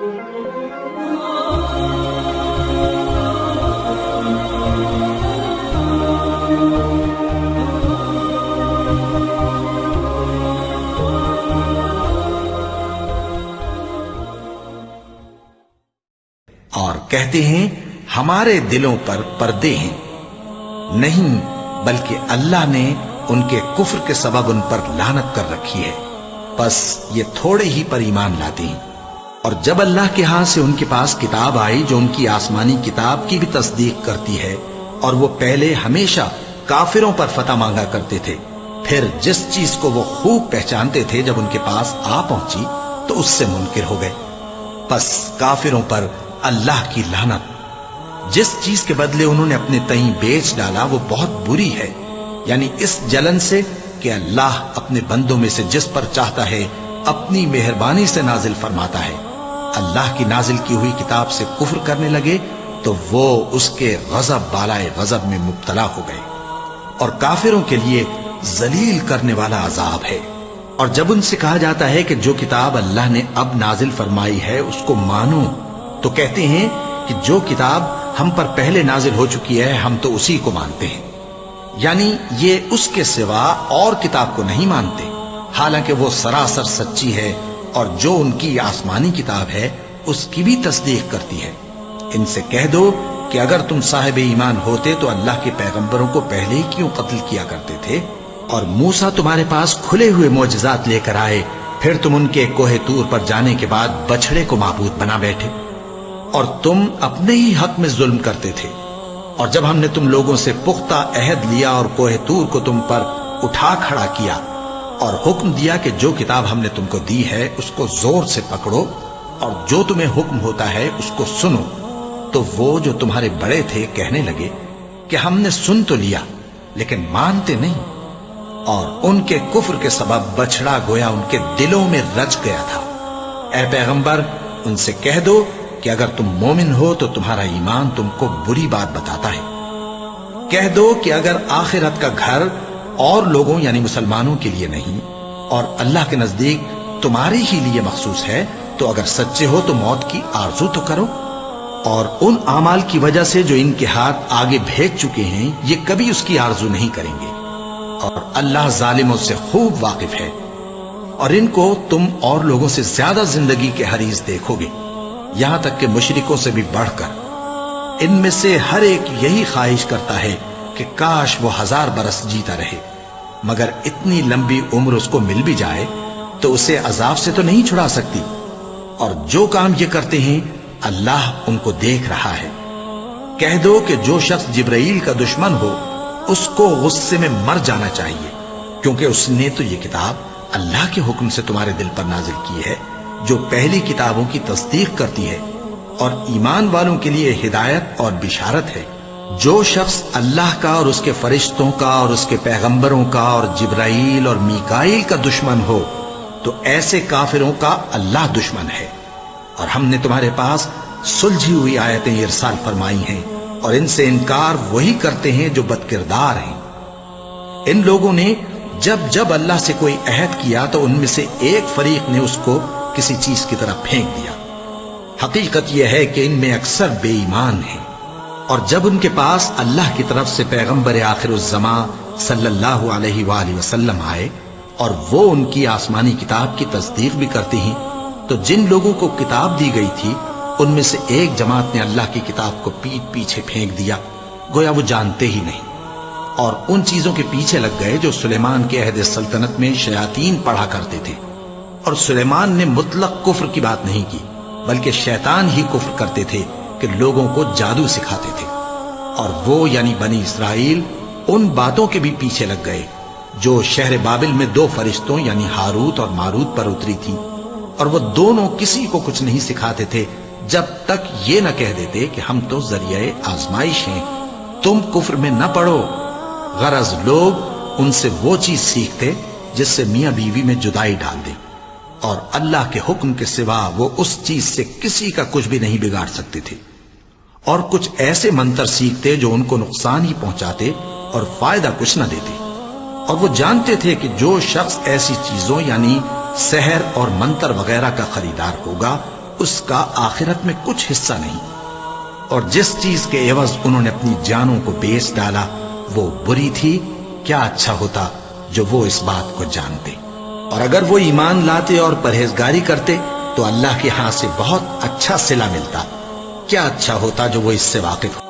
اور کہتے ہیں ہمارے دلوں پر پردے ہیں، نہیں بلکہ اللہ نے ان کے کفر کے سبب ان پر لعنت کر رکھی ہے، بس یہ تھوڑے ہی پر ایمان لاتے ہیں۔ اور جب اللہ کے ہاں سے ان کے پاس کتاب آئی جو ان کی آسمانی کتاب کی بھی تصدیق کرتی ہے، اور وہ پہلے ہمیشہ کافروں پر فتح مانگا کرتے تھے، پھر جس چیز کو وہ خوب پہچانتے تھے جب ان کے پاس آ پہنچی تو اس سے منکر ہو گئے، بس کافروں پر اللہ کی لعنت۔ جس چیز کے بدلے انہوں نے اپنے تئیں بیچ ڈالا وہ بہت بری ہے، یعنی اس جلن سے کہ اللہ اپنے بندوں میں سے جس پر چاہتا ہے اپنی مہربانی سے نازل فرماتا ہے۔ اللہ کی نازل کی ہوئی کتاب سے کفر کرنے لگے تو وہ اس کے غضب بالائے غضب میں مبتلا ہو گئے، اور کافروں کے لیے ذلیل کرنے والا عذاب ہے۔ اور جب ان سے کہا جاتا ہے کہ جو کتاب اللہ نے اب نازل فرمائی ہے اس کو مانو، تو کہتے ہیں کہ جو کتاب ہم پر پہلے نازل ہو چکی ہے ہم تو اسی کو مانتے ہیں، یعنی یہ اس کے سوا اور کتاب کو نہیں مانتے، حالانکہ وہ سراسر سچی ہے، اور جو ان کی آسمانی کتاب ہے اس کی بھی تصدیق کرتی ہے۔ ان سے کہہ دو کہ اگر تم صاحب ایمان ہوتے تو اللہ کے پیغمبروں کو پہلے ہی کیوں قتل کیا کرتے تھے؟ اور موسیٰ تمہارے پاس کھلے ہوئے معجزات لے کر آئے، پھر تم ان کے کوہ طور پر جانے کے بعد بچڑے کو معبود بنا بیٹھے، اور تم اپنے ہی حق میں ظلم کرتے تھے۔ اور جب ہم نے تم لوگوں سے پختہ عہد لیا اور کوہ طور کو تم پر اٹھا کھڑا کیا اور حکم دیا کہ جو کتاب ہم نے تم کو دی ہے اس کو زور سے پکڑو اور جو تمہیں حکم ہوتا ہے اس کو سنو، تو وہ جو تمہارے بڑے تھے کہنے لگے کہ ہم نے سن تو لیا لیکن مانتے نہیں، اور ان کے کفر کے سبب بچڑا گویا ان کے دلوں میں رچ گیا تھا۔ اے پیغمبر ان سے کہہ دو کہ اگر تم مومن ہو تو تمہارا ایمان تم کو بری بات بتاتا ہے۔ کہہ دو کہ اگر آخرت کا گھر اور لوگوں یعنی مسلمانوں کے لیے نہیں اور اللہ کے نزدیک تمہارے ہی لیے مخصوص ہے تو اگر سچے ہو تو موت کی آرزو تو کرو، اور ان اعمال کی وجہ سے جو ان کے ہاتھ آگے بھیج چکے ہیں یہ کبھی اس کی آرزو نہیں کریں گے، اور اللہ ظالموں سے خوب واقف ہے۔ اور ان کو تم اور لوگوں سے زیادہ زندگی کے حریص دیکھو گے، یہاں تک کہ مشرکوں سے بھی بڑھ کر۔ ان میں سے ہر ایک یہی خواہش کرتا ہے کہ کاش وہ 1000 برس جیتا رہے، مگر اتنی لمبی عمر اس کو مل بھی جائے تو اسے عذاب سے تو نہیں چھڑا سکتی، اور جو کام یہ کرتے ہیں اللہ ان کو دیکھ رہا ہے۔ کہہ دو کہ جو شخص جبرائیل کا دشمن ہو اس کو غصے میں مر جانا چاہیے، کیونکہ اس نے تو یہ کتاب اللہ کے حکم سے تمہارے دل پر نازل کی ہے جو پہلی کتابوں کی تصدیق کرتی ہے، اور ایمان والوں کے لیے ہدایت اور بشارت ہے۔ جو شخص اللہ کا اور اس کے فرشتوں کا اور اس کے پیغمبروں کا اور جبرائیل اور میکائیل کا دشمن ہو تو ایسے کافروں کا اللہ دشمن ہے۔ اور ہم نے تمہارے پاس سلجھی ہوئی آیتیں ارسال فرمائی ہیں، اور ان سے انکار وہی کرتے ہیں جو بد کردار ہیں۔ ان لوگوں نے جب جب اللہ سے کوئی عہد کیا تو ان میں سے ایک فریق نے اس کو کسی چیز کی طرف پھینک دیا۔ حقیقت یہ ہے کہ ان میں اکثر بے ایمان ہیں، اور جب ان کے پاس اللہ کی طرف سے پیغمبر آخر الزماں صلی اللہ علیہ وآلہ وسلم آئے اور وہ ان کی آسمانی کتاب کی تصدیق بھی کرتے ہیں، تو جن لوگوں کو کتاب دی گئی تھی ان میں سے ایک جماعت نے اللہ کی کتاب کو پیٹ پیچھے پھینک دیا، گویا وہ جانتے ہی نہیں، اور ان چیزوں کے پیچھے لگ گئے جو سلیمان کے عہد سلطنت میں شیاطین پڑھا کرتے تھے۔ اور سلیمان نے مطلق کفر کی بات نہیں کی، بلکہ شیطان ہی کفر کرتے تھے کہ لوگوں کو جادو سکھاتے تھے، اور وہ یعنی بنی اسرائیل ان باتوں کے بھی پیچھے لگ گئے جو شہر بابل میں 2 فرشتوں یعنی ہاروت اور ماروت پر اتری تھی، اور وہ دونوں کسی کو کچھ نہیں سکھاتے تھے جب تک یہ نہ کہہ دیتے کہ ہم تو ذریعہ آزمائش ہیں، تم کفر میں نہ پڑو۔ غرض لوگ ان سے وہ چیز سیکھتے جس سے میاں بیوی میں جدائی ڈال دے، اور اللہ کے حکم کے سوا وہ اس چیز سے کسی کا کچھ بھی نہیں بگاڑ سکتے تھے، اور کچھ ایسے منتر سیکھتے جو ان کو نقصان ہی پہنچاتے اور فائدہ کچھ نہ دیتے، اور وہ جانتے تھے کہ جو شخص ایسی چیزوں یعنی سحر اور منتر وغیرہ کا خریدار ہوگا اس کا آخرت میں کچھ حصہ نہیں، اور جس چیز کے عوض انہوں نے اپنی جانوں کو بیچ ڈالا وہ بری تھی، کیا اچھا ہوتا جو وہ اس بات کو جانتے۔ اور اگر وہ ایمان لاتے اور پرہیزگاری کرتے تو اللہ کے ہاں سے بہت اچھا صلہ ملتا، کیا اچھا ہوتا جو وہ اس سے واقف ہو۔